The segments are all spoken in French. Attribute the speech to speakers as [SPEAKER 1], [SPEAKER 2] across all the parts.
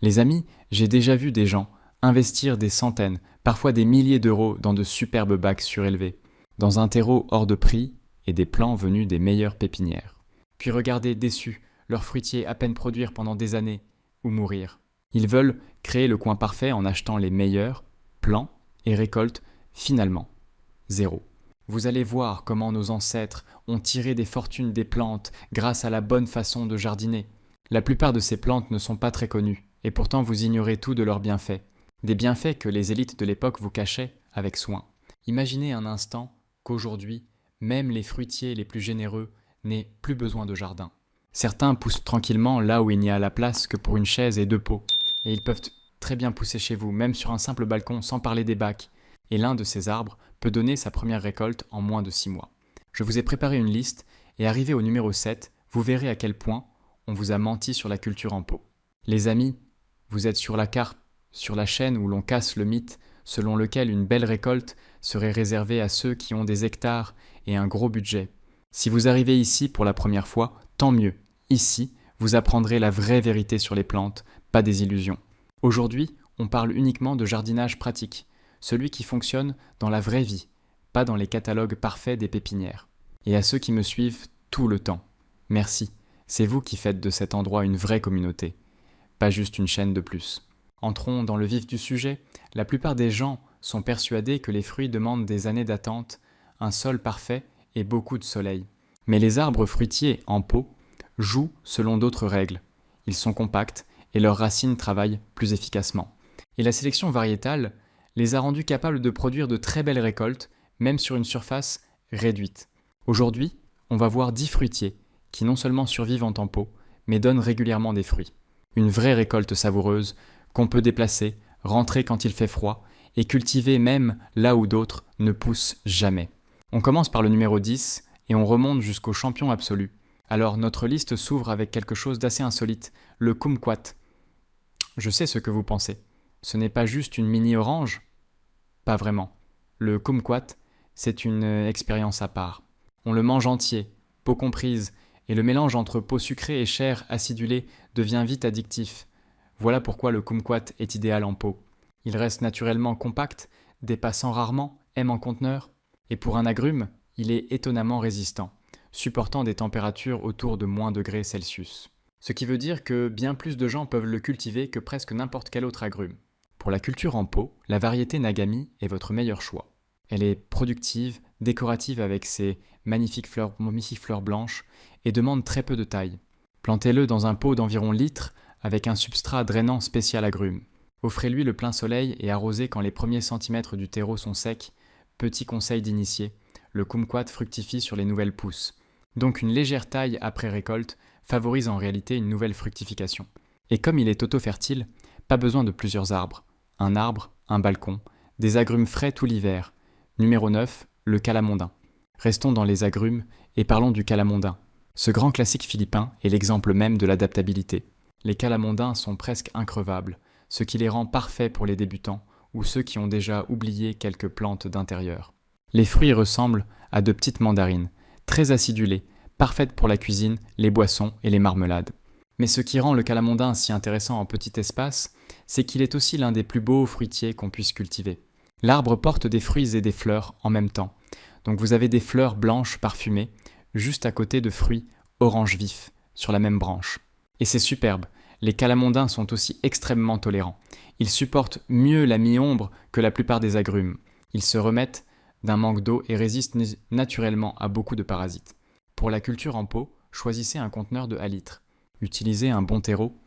[SPEAKER 1] Les amis, j'ai déjà vu des gens investir des centaines, parfois des milliers d'euros dans de superbes bacs surélevés, dans un terreau hors de prix et des plants venus des meilleures pépinières. Puis regarder déçus leurs fruitiers à peine produire pendant des années ou mourir. Ils veulent créer le coin parfait en achetant les meilleurs plants et récoltent finalement zéro. Vous allez voir comment nos ancêtres ont tiré des fortunes des plantes grâce à la bonne façon de jardiner. La plupart de ces plantes ne sont pas très connues, et pourtant vous ignorez tout de leurs bienfaits. Des bienfaits que les élites de l'époque vous cachaient avec soin. Imaginez un instant qu'aujourd'hui, même les fruitiers les plus généreux n'aient plus besoin de jardin. Certains poussent tranquillement là où il n'y a la place que pour une chaise et deux pots, et ils peuvent très bien pousser chez vous, même sur un simple balcon, sans parler des bacs. Et l'un de ces arbres peut donner sa première récolte en moins de 6 mois. Je vous ai préparé une liste, et arrivé au numéro 7, vous verrez à quel point on vous a menti sur la culture en pot. Les amis, vous êtes sur la carte, sur la chaîne où l'on casse le mythe selon lequel une belle récolte serait réservée à ceux qui ont des hectares et un gros budget. Si vous arrivez ici pour la première fois, tant mieux. Ici, vous apprendrez la vraie vérité sur les plantes, pas des illusions. Aujourd'hui, on parle uniquement de jardinage pratique, celui qui fonctionne dans la vraie vie, pas dans les catalogues parfaits des pépinières. Et à ceux qui me suivent tout le temps, merci, c'est vous qui faites de cet endroit une vraie communauté, pas juste une chaîne de plus. Entrons dans le vif du sujet. La plupart des gens sont persuadés que les fruits demandent des années d'attente, un sol parfait et beaucoup de soleil. Mais les arbres fruitiers en pot jouent selon d'autres règles. Ils sont compacts et leurs racines travaillent plus efficacement. Et la sélection variétale les a rendus capables de produire de très belles récoltes, même sur une surface réduite. Aujourd'hui, on va voir 10 fruitiers qui non seulement survivent en pot, mais donnent régulièrement des fruits. Une vraie récolte savoureuse qu'on peut déplacer, rentrer quand il fait froid et cultiver même là où d'autres ne poussent jamais. On commence par le numéro 10 et on remonte jusqu'au champion absolu. Alors notre liste s'ouvre avec quelque chose d'assez insolite, le kumquat. Je sais ce que vous pensez. Ce n'est pas juste une mini-orange? Pas vraiment. Le kumquat, c'est une expérience à part. On le mange entier, peau comprise, et le mélange entre peau sucrée et chair acidulée devient vite addictif. Voilà pourquoi le kumquat est idéal en pot. Il reste naturellement compact, dépassant rarement, aime en conteneur, et pour un agrume, il est étonnamment résistant, supportant des températures autour de -°C. Ce qui veut dire que bien plus de gens peuvent le cultiver que presque n'importe quel autre agrume. Pour la culture en pot, la variété Nagami est votre meilleur choix. Elle est productive, décorative avec ses magnifiques fleurs blanches et demande très peu de taille. Plantez-le dans un pot d'environ litre avec un substrat drainant spécial agrumes. Offrez-lui le plein soleil et arrosez quand les premiers centimètres du terreau sont secs. Petit conseil d'initié, le kumquat fructifie sur les nouvelles pousses. Donc une légère taille après récolte favorise en réalité une nouvelle fructification. Et comme il est auto-fertile, pas besoin de plusieurs arbres. Un arbre, un balcon, des agrumes frais tout l'hiver. Numéro 9, le calamondin. Restons dans les agrumes et parlons du calamondin. Ce grand classique philippin est l'exemple même de l'adaptabilité. Les calamondins sont presque increvables, ce qui les rend parfaits pour les débutants ou ceux qui ont déjà oublié quelques plantes d'intérieur. Les fruits ressemblent à de petites mandarines, très acidulées, parfaites pour la cuisine, les boissons et les marmelades. Mais ce qui rend le calamondin si intéressant en petit espace, c'est qu'il est aussi l'un des plus beaux fruitiers qu'on puisse cultiver. L'arbre porte des fruits et des fleurs en même temps, donc vous avez des fleurs blanches parfumées, juste à côté de fruits orange vif, sur la même branche. Et c'est superbe, les calamondins sont aussi extrêmement tolérants. Ils supportent mieux la mi-ombre que la plupart des agrumes. Ils se remettent d'un manque d'eau et résistent naturellement à beaucoup de parasites. Pour la culture en pot, choisissez un conteneur de 1 litre. Utilisez un bon terreau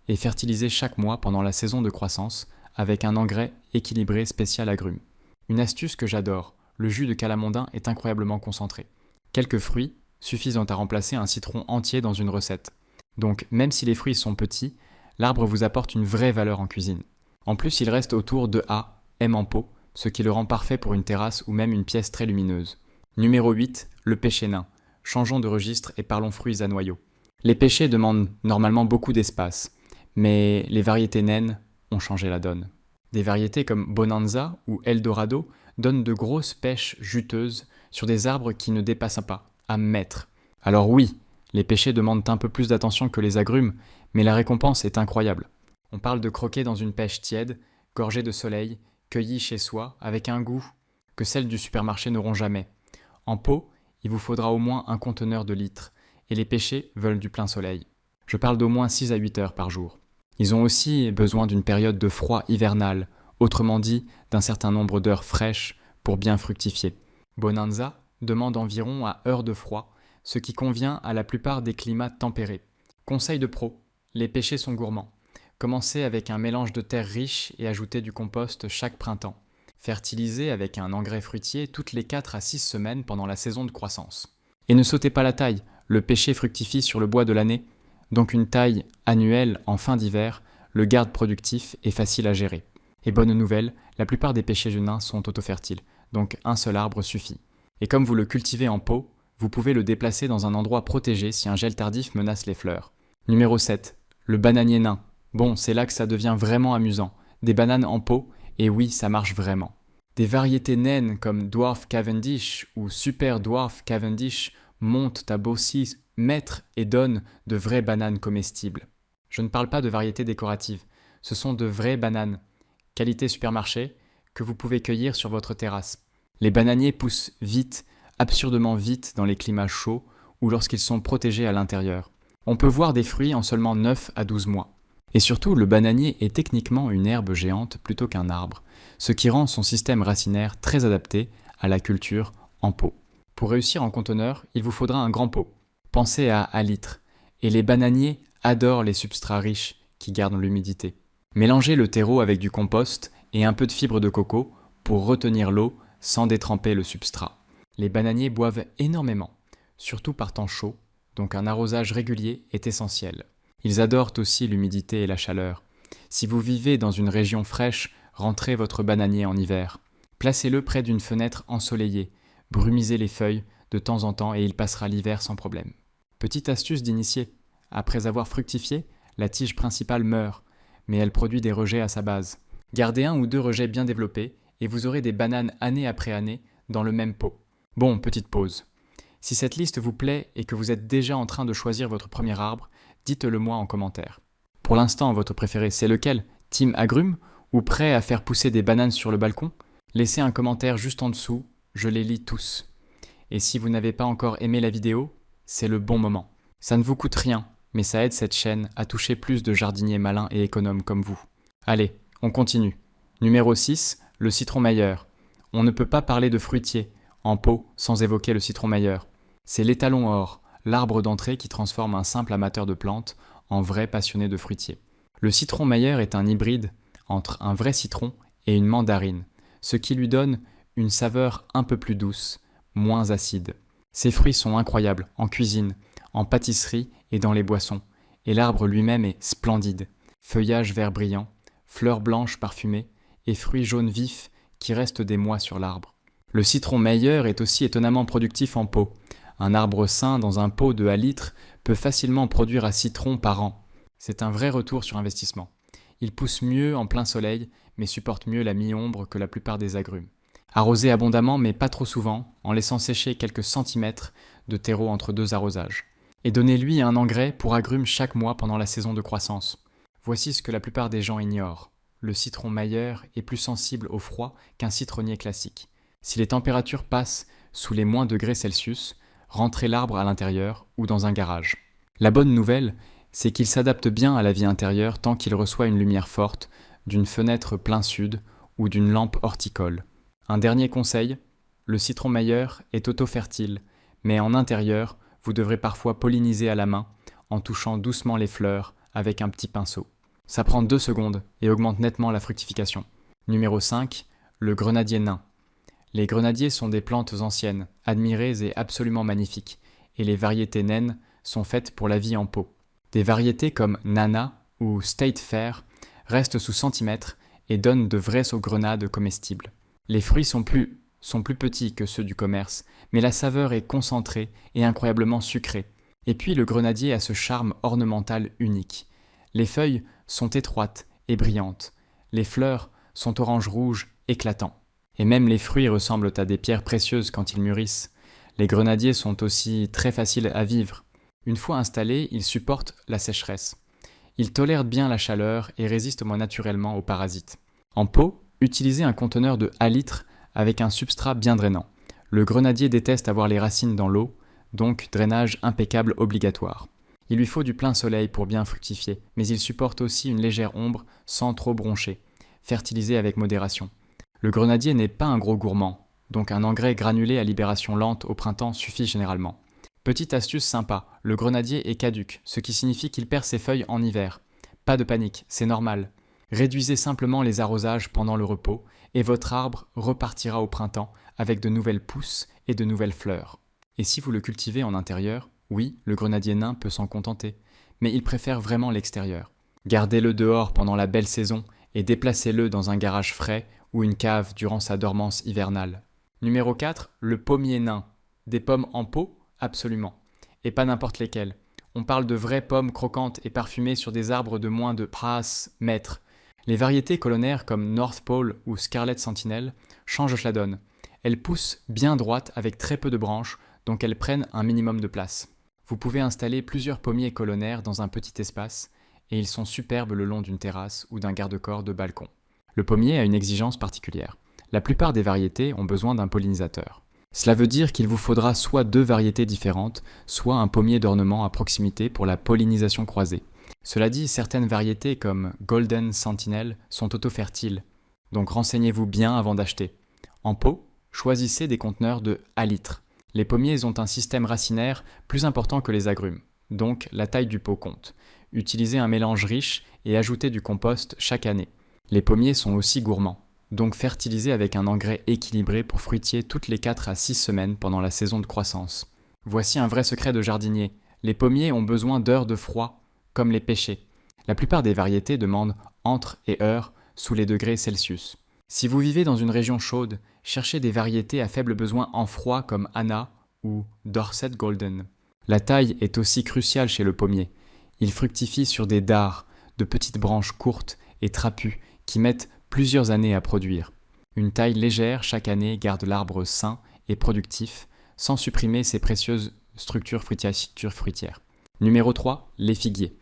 [SPEAKER 1] et fertilisez chaque mois pendant la saison de croissance avec un engrais équilibré spécial agrumes. Une astuce que j'adore, le jus de calamondin est incroyablement concentré. Quelques fruits suffisent à remplacer un citron entier dans une recette. Donc même si les fruits sont petits, l'arbre vous apporte une vraie valeur en cuisine. En plus, il reste autour de A, M en pot, ce qui le rend parfait pour une terrasse ou même une pièce très lumineuse. Numéro 8, le pêcher nain. Changeons de registre et parlons fruits à noyaux. Les pêchers demandent normalement beaucoup d'espace, mais les variétés naines ont changé la donne. Des variétés comme Bonanza ou Eldorado donnent de grosses pêches juteuses sur des arbres qui ne dépassent pas, à mètres. Alors oui, les pêchers demandent un peu plus d'attention que les agrumes, mais la récompense est incroyable. On parle de croquer dans une pêche tiède, gorgée de soleil, cueillie chez soi, avec un goût que celles du supermarché n'auront jamais. En pot, il vous faudra au moins un conteneur de litres, et les pêchers veulent du plein soleil. Je parle d'au moins 6 à 8 heures par jour. Ils ont aussi besoin d'une période de froid hivernal, autrement dit d'un certain nombre d'heures fraîches pour bien fructifier. Bonanza demande environ à heures de froid, ce qui convient à la plupart des climats tempérés. Conseil de pro, les pêchers sont gourmands. Commencez avec un mélange de terre riche et ajoutez du compost chaque printemps. Fertilisez avec un engrais fruitier toutes les 4 à 6 semaines pendant la saison de croissance. Et ne sautez pas la taille, le pêcher fructifie sur le bois de l'année, donc une taille annuelle en fin d'hiver le garde productif et facile à gérer. Et bonne nouvelle, la plupart des pêchers nains sont autofertiles, donc un seul arbre suffit. Et comme vous le cultivez en pot, vous pouvez le déplacer dans un endroit protégé si un gel tardif menace les fleurs. Numéro 7. Le bananier nain. Bon, c'est là que ça devient vraiment amusant. Des bananes en pot, et oui, ça marche vraiment. Des variétés naines comme Dwarf Cavendish ou Super Dwarf Cavendish montent à beaux 6 mètres et donnent de vraies bananes comestibles. Je ne parle pas de variétés décoratives, ce sont de vraies bananes, qualité supermarché, que vous pouvez cueillir sur votre terrasse. Les bananiers poussent vite, absurdement vite dans les climats chauds ou lorsqu'ils sont protégés à l'intérieur. On peut voir des fruits en seulement 9 à 12 mois. Et surtout, le bananier est techniquement une herbe géante plutôt qu'un arbre, ce qui rend son système racinaire très adapté à la culture en pot. Pour réussir en conteneur, il vous faudra un grand pot. Pensez à litres. Et les bananiers adorent les substrats riches qui gardent l'humidité. Mélangez le terreau avec du compost et un peu de fibre de coco pour retenir l'eau sans détremper le substrat. Les bananiers boivent énormément, surtout par temps chaud, donc un arrosage régulier est essentiel. Ils adorent aussi l'humidité et la chaleur. Si vous vivez dans une région fraîche, rentrez votre bananier en hiver. Placez-le près d'une fenêtre ensoleillée, brumisez les feuilles de temps en temps et il passera l'hiver sans problème. Petite astuce d'initié, après avoir fructifié, la tige principale meurt, mais elle produit des rejets à sa base. Gardez 1 ou 2 rejets bien développés et vous aurez des bananes année après année dans le même pot. Bon, petite pause. Si cette liste vous plaît et que vous êtes déjà en train de choisir votre premier arbre, dites-le moi en commentaire. Pour l'instant, votre préféré, c'est lequel? Team agrumes ou prêt à faire pousser des bananes sur le balcon? Laissez un commentaire juste en dessous, je les lis tous. Et si vous n'avez pas encore aimé la vidéo, c'est le bon moment. Ça ne vous coûte rien, mais ça aide cette chaîne à toucher plus de jardiniers malins et économes comme vous. Allez, on continue. Numéro 6, le citron Meyer. On ne peut pas parler de fruitier en pot sans évoquer le citron Meyer. C'est l'étalon or, l'arbre d'entrée qui transforme un simple amateur de plantes en vrai passionné de fruitier. Le citron Meyer est un hybride entre un vrai citron et une mandarine, ce qui lui donne une saveur un peu plus douce, moins acide. Ses fruits sont incroyables en cuisine, en pâtisserie et dans les boissons, et l'arbre lui-même est splendide. Feuillage vert brillant, fleurs blanches parfumées et fruits jaunes vifs qui restent des mois sur l'arbre. Le citron Meyer est aussi étonnamment productif en pot. Un arbre sain dans un pot de à litres peut facilement produire un citron par an. C'est un vrai retour sur investissement. Il pousse mieux en plein soleil, mais supporte mieux la mi-ombre que la plupart des agrumes. Arrosez abondamment, mais pas trop souvent, en laissant sécher quelques centimètres de terreau entre 2 arrosages. Et donnez-lui un engrais pour agrumes chaque mois pendant la saison de croissance. Voici ce que la plupart des gens ignorent. Le citron Meyer est plus sensible au froid qu'un citronnier classique. Si les températures passent sous les -°C, rentrez l'arbre à l'intérieur ou dans un garage. La bonne nouvelle, c'est qu'il s'adapte bien à la vie intérieure tant qu'il reçoit une lumière forte, d'une fenêtre plein sud ou d'une lampe horticole. Un dernier conseil, le citron Meyer est auto-fertile, mais en intérieur, vous devrez parfois polliniser à la main en touchant doucement les fleurs avec un petit pinceau. Ça prend 2 secondes et augmente nettement la fructification. Numéro 5, le grenadier nain. Les grenadiers sont des plantes anciennes, admirées et absolument magnifiques, et les variétés naines sont faites pour la vie en pot. Des variétés comme Nana ou State Fair restent sous centimètres et donnent de vraies saugrrenades comestibles. Les fruits sont plus petits que ceux du commerce, mais la saveur est concentrée et incroyablement sucrée. Et puis le grenadier a ce charme ornemental unique. Les feuilles sont étroites et brillantes. Les fleurs sont orange-rouge éclatants. Et même les fruits ressemblent à des pierres précieuses quand ils mûrissent. Les grenadiers sont aussi très faciles à vivre. Une fois installés, ils supportent la sécheresse. Ils tolèrent bien la chaleur et résistent moins naturellement aux parasites. En pot, utilisez un conteneur de 1 litre avec un substrat bien drainant. Le grenadier déteste avoir les racines dans l'eau, donc drainage impeccable obligatoire. Il lui faut du plein soleil pour bien fructifier, mais il supporte aussi une légère ombre sans trop broncher. Fertilisez avec modération. Le grenadier n'est pas un gros gourmand, donc un engrais granulé à libération lente au printemps suffit généralement. Petite astuce sympa, le grenadier est caduc, ce qui signifie qu'il perd ses feuilles en hiver. Pas de panique, c'est normal. Réduisez simplement les arrosages pendant le repos et votre arbre repartira au printemps avec de nouvelles pousses et de nouvelles fleurs. Et si vous le cultivez en intérieur, oui, le grenadier nain peut s'en contenter, mais il préfère vraiment l'extérieur. Gardez-le dehors pendant la belle saison et déplacez-le dans un garage frais ou une cave durant sa dormance hivernale. Numéro 4, le pommier nain. Des pommes en pot? Absolument. Et pas n'importe lesquelles. On parle de vraies pommes croquantes et parfumées sur des arbres de moins de 3 mètres. Les variétés colonnaires comme North Pole ou Scarlet Sentinel changent la donne. Elles poussent bien droites avec très peu de branches, donc elles prennent un minimum de place. Vous pouvez installer plusieurs pommiers colonnaires dans un petit espace et ils sont superbes le long d'une terrasse ou d'un garde-corps de balcon. Le pommier a une exigence particulière. La plupart des variétés ont besoin d'un pollinisateur. Cela veut dire qu'il vous faudra soit 2 variétés différentes, soit un pommier d'ornement à proximité pour la pollinisation croisée. Cela dit, certaines variétés comme Golden Sentinel sont auto-fertiles, donc renseignez-vous bien avant d'acheter. En pot, choisissez des conteneurs de 1 litre. Les pommiers ont un système racinaire plus important que les agrumes, donc la taille du pot compte. Utilisez un mélange riche et ajoutez du compost chaque année. Les pommiers sont aussi gourmands, donc fertilisez avec un engrais équilibré pour fruitier toutes les 4 à 6 semaines pendant la saison de croissance. Voici un vrai secret de jardinier. Les pommiers ont besoin d'heures de froid, comme les pêchers. La plupart des variétés demandent entre et heures sous les degrés Celsius. Si vous vivez dans une région chaude, cherchez des variétés à faible besoin en froid comme Anna ou Dorset Golden. La taille est aussi cruciale chez le pommier. Il fructifie sur des dards, de petites branches courtes et trapues qui mettent plusieurs années à produire. Une taille légère chaque année garde l'arbre sain et productif, sans supprimer ses précieuses structures fruitières. Numéro 3, les figuiers.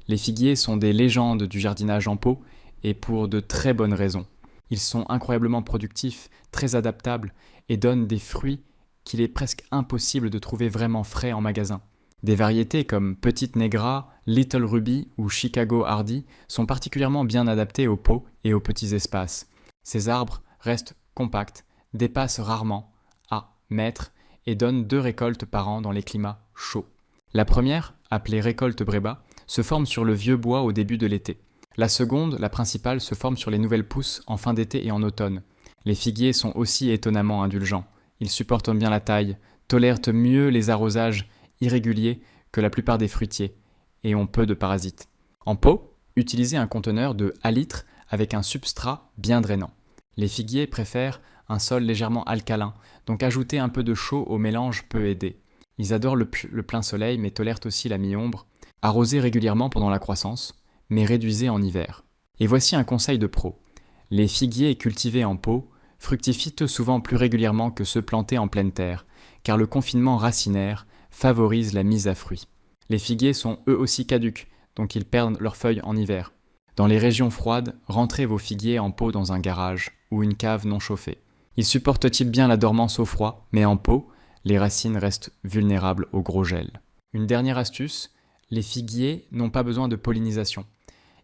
[SPEAKER 1] Les figuiers sont des légendes du jardinage en pot et pour de très bonnes raisons. Ils sont incroyablement productifs, très adaptables et donnent des fruits qu'il est presque impossible de trouver vraiment frais en magasin. Des variétés comme Petite Negra, Little Ruby ou Chicago Hardy sont particulièrement bien adaptées aux pots et aux petits espaces. Ces arbres restent compacts, dépassent rarement à mètres et donnent 2 récoltes par an dans les climats chauds. La première, appelée récolte Breba, se forme sur le vieux bois au début de l'été. La seconde, la principale, se forme sur les nouvelles pousses en fin d'été et en automne. Les figuiers sont aussi étonnamment indulgents. Ils supportent bien la taille, tolèrent mieux les arrosages irréguliers que la plupart des fruitiers et ont peu de parasites. En pot, utilisez un conteneur de 1 litre avec un substrat bien drainant. Les figuiers préfèrent un sol légèrement alcalin, donc ajouter un peu de chaud au mélange peut aider. Ils adorent le plein soleil mais tolèrent aussi la mi-ombre. Arrosez régulièrement pendant la croissance, mais réduisez en hiver. Et voici un conseil de pro. Les figuiers cultivés en pot fructifient souvent plus régulièrement que ceux plantés en pleine terre, car le confinement racinaire favorise la mise à fruit. Les figuiers sont eux aussi caducs, donc ils perdent leurs feuilles en hiver. Dans les régions froides, rentrez vos figuiers en pot dans un garage ou une cave non chauffée. Ils supportent-ils bien la dormance au froid, mais en pot, les racines restent vulnérables au gros gel. Une dernière astuce, les figuiers n'ont pas besoin de pollinisation.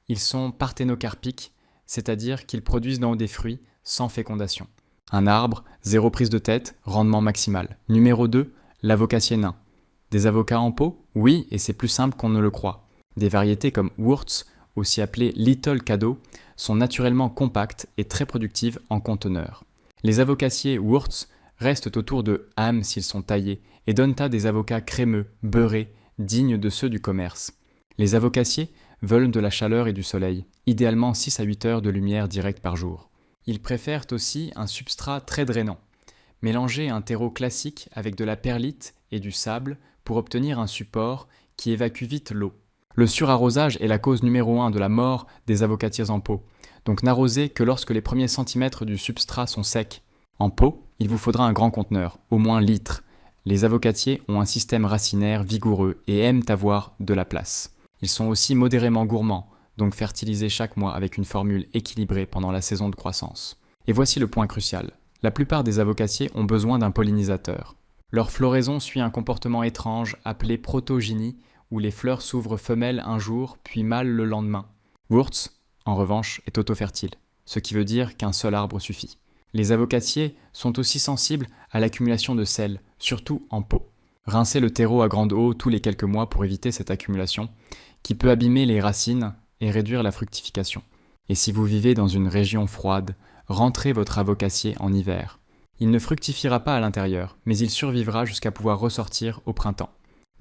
[SPEAKER 1] Ils sont parthénocarpiques, c'est-à-dire qu'ils produisent dans des fruits sans fécondation. Un arbre, 0 prise de tête, rendement maximal. Numéro 2, l'avocassier nain. Des avocats en pot? Oui, et c'est plus simple qu'on ne le croit. Des variétés comme Wurtz, aussi appelées Little Cadeau, sont naturellement compactes et très productives en conteneur. Les avocassiers Wurtz restent autour de âmes s'ils sont taillés et donnent à des avocats crémeux, beurrés, dignes de ceux du commerce. Les avocassiers veulent de la chaleur et du soleil, idéalement 6 à 8 heures de lumière directe par jour. Ils préfèrent aussi un substrat très drainant. Mélangez un terreau classique avec de la perlite et du sable pour obtenir un support qui évacue vite l'eau. Le surarrosage est la cause numéro 1 de la mort des avocatiers en pot, donc n'arrosez que lorsque les premiers centimètres du substrat sont secs. En pot, il vous faudra un grand conteneur, au moins litre. Les avocatiers ont un système racinaire vigoureux et aiment avoir de la place. Ils sont aussi modérément gourmands, donc fertilisés chaque mois avec une formule équilibrée pendant la saison de croissance. Et voici le point crucial. La plupart des avocatiers ont besoin d'un pollinisateur. Leur floraison suit un comportement étrange appelé protogynie, où les fleurs s'ouvrent femelles un jour, puis mâles le lendemain. Wurtz, en revanche, est autofertile, ce qui veut dire qu'un seul arbre suffit. Les avocatiers sont aussi sensibles à l'accumulation de sel, surtout en pot. Rincez le terreau à grande eau tous les quelques mois pour éviter cette accumulation, qui peut abîmer les racines et réduire la fructification. Et si vous vivez dans une région froide, rentrez votre avocassier en hiver. Il ne fructifiera pas à l'intérieur, mais il survivra jusqu'à pouvoir ressortir au printemps.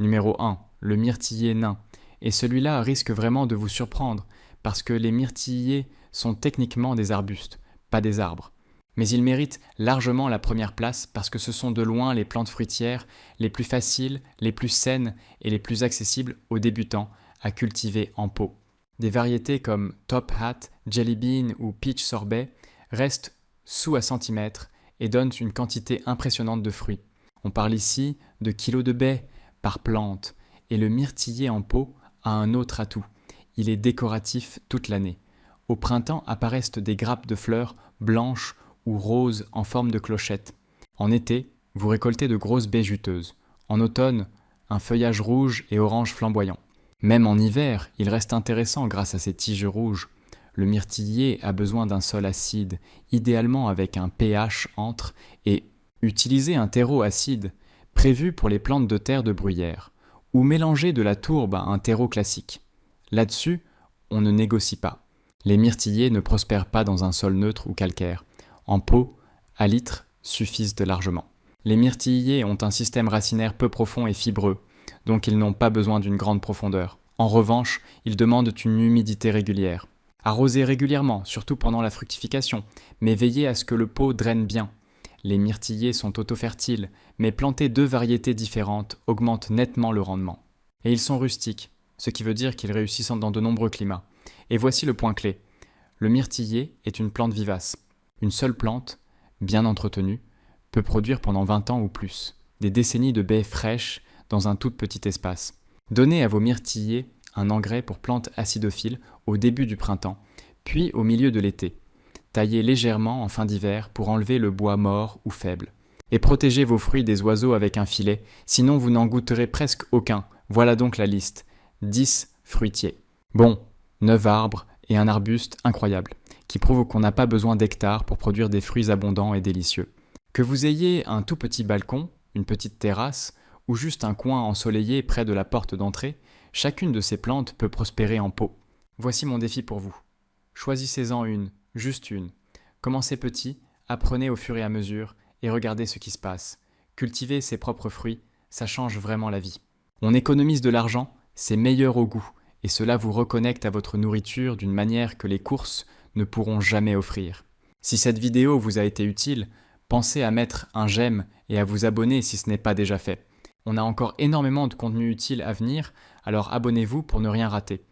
[SPEAKER 1] Numéro 1, le myrtillier nain. Et celui-là risque vraiment de vous surprendre, parce que les myrtillers sont techniquement des arbustes, pas des arbres. Mais ils méritent largement la première place parce que ce sont de loin les plantes fruitières les plus faciles, les plus saines et les plus accessibles aux débutants à cultiver en pot. Des variétés comme Top Hat, Jelly Bean ou Peach Sorbet restent sous à centimètres et donnent une quantité impressionnante de fruits. On parle ici de kilos de baies par plante, et le myrtillier en pot a un autre atout. Il est décoratif toute l'année. Au printemps apparaissent des grappes de fleurs blanches ou roses en forme de clochette. En été, vous récoltez de grosses baies juteuses. En automne, un feuillage rouge et orange flamboyant. Même en hiver, il reste intéressant grâce à ses tiges rouges. Le myrtillier a besoin d'un sol acide, idéalement avec un pH entre, et utilisez un terreau acide, prévu pour les plantes de terre de bruyère, ou mélangez de la tourbe à un terreau classique. Là-dessus, on ne négocie pas. Les myrtillers ne prospèrent pas dans un sol neutre ou calcaire. En pot, à litre, suffisent de largement. Les myrtillers ont un système racinaire peu profond et fibreux, donc ils n'ont pas besoin d'une grande profondeur. En revanche, ils demandent une humidité régulière. Arrosez régulièrement, surtout pendant la fructification, mais veillez à ce que le pot draine bien. Les myrtillers sont autofertiles, mais planter 2 variétés différentes augmente nettement le rendement. Et ils sont rustiques, ce qui veut dire qu'ils réussissent dans de nombreux climats. Et voici le point clé. Le myrtillier est une plante vivace. Une seule plante, bien entretenue, peut produire pendant 20 ans ou plus, des décennies de baies fraîches dans un tout petit espace. Donnez à vos myrtillers un engrais pour plantes acidophiles au début du printemps, puis au milieu de l'été. Taillez légèrement en fin d'hiver pour enlever le bois mort ou faible. Et protégez vos fruits des oiseaux avec un filet, sinon vous n'en goûterez presque aucun. Voilà donc la liste. 10 fruitiers. Bon, 9 arbres et un arbuste incroyable, qui prouve qu'on n'a pas besoin d'hectares pour produire des fruits abondants et délicieux. Que vous ayez un tout petit balcon, une petite terrasse, ou juste un coin ensoleillé près de la porte d'entrée, chacune de ces plantes peut prospérer en pot. Voici mon défi pour vous. Choisissez-en une, juste une. Commencez petit, apprenez au fur et à mesure, et regardez ce qui se passe. Cultiver ses propres fruits, ça change vraiment la vie. On économise de l'argent, c'est meilleur au goût, et cela vous reconnecte à votre nourriture d'une manière que les courses ne pourront jamais offrir. Si cette vidéo vous a été utile, pensez à mettre un j'aime et à vous abonner si ce n'est pas déjà fait. On a encore énormément de contenu utile à venir, alors abonnez-vous pour ne rien rater.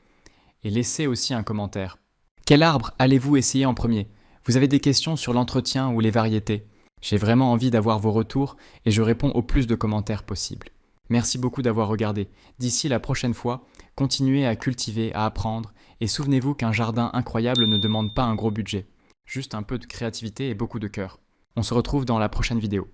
[SPEAKER 1] Et laissez aussi un commentaire. Quel arbre allez-vous essayer en premier ? Vous avez des questions sur l'entretien ou les variétés ? J'ai vraiment envie d'avoir vos retours et je réponds au plus de commentaires possible. Merci beaucoup d'avoir regardé. D'ici la prochaine fois, continuez à cultiver, à apprendre et souvenez-vous qu'un jardin incroyable ne demande pas un gros budget. Juste un peu de créativité et beaucoup de cœur. On se retrouve dans la prochaine vidéo.